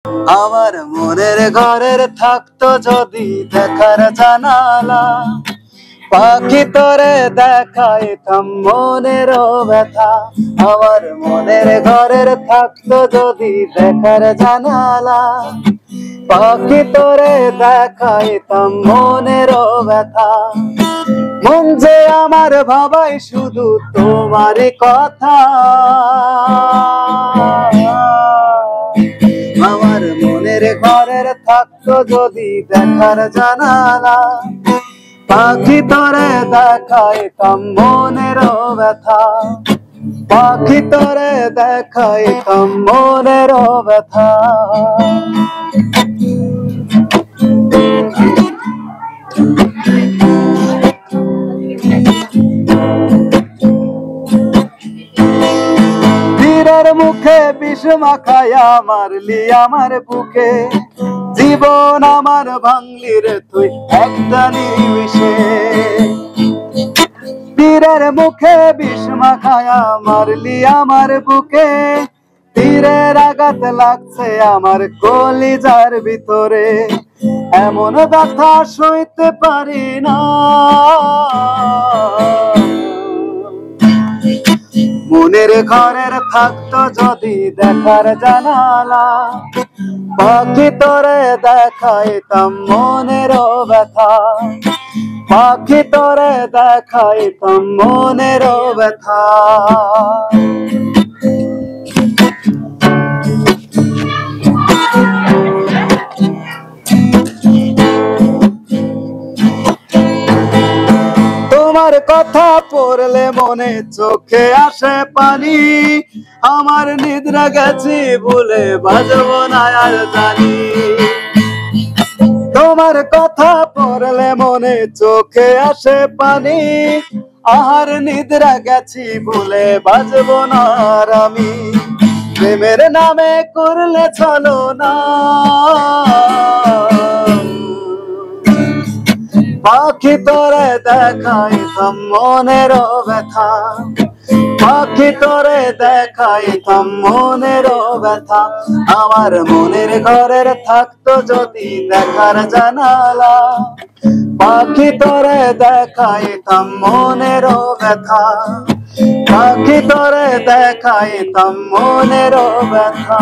আমার মনের ঘরের থাকতো যদি দেখার জানালা, পাখি তোরে দেখাইতাম মনের ব্যথা। আমার মনের ঘরের থাকতো যদি দেখার জানালা, পাখি তোরে দেখাইতাম মনের ব্যথা। মন যে আমার ভাবাই শুধু তোমারই কথা, আমার মনের ঘরের থাকতো যদি দেখার জানালা, পাখি তোরে দেখাইতাম মনের ব্যথা। পাখি তোরে দেখাইতাম মনের ব্যথা। তীরের মুখে বিষ মাখায়া মারলি আমার বুকে, জীবন আমার ভাঙলি রে তুই একটা নিমিষে। তীরের মুখে বিষ মাখায়া মারলি আমার বুকে, তীরের আঘাত লাগছে আমার কলিজার ভিতরে। এমন ব্যথা সইতে পারি না, মনের ঘরের থাকতো যদি দেখার জানালা, পাখি তোরে দেখাইতাম মনের ব্যথা। পাখি তোরে দেখাইতাম মনের ব্যথা। তোমার কথা পড়লে মনে চোখে আসে পানি, আমার নিদ্রা গেছি ভুলে বাজবো না আর জানি। তোমার কথা পড়লে মনে চোখে আসে পানি, আহার নিদ্রা গেছি ভুলে বাজবো না আর আমি। প্রেমের নামে করলে চলো না, পাখি তোরে দেখাইতাম মনের ব্যথা। পাখি তোরে দেখাইতাম মনের ব্যথা। আমার মনের ঘরের থাকতো যদি দেখার জানালা, পাখি তোরে দেখাইতাম মনের ব্যথা। পাখি তোরে দেখাইতাম মনের ব্যথা।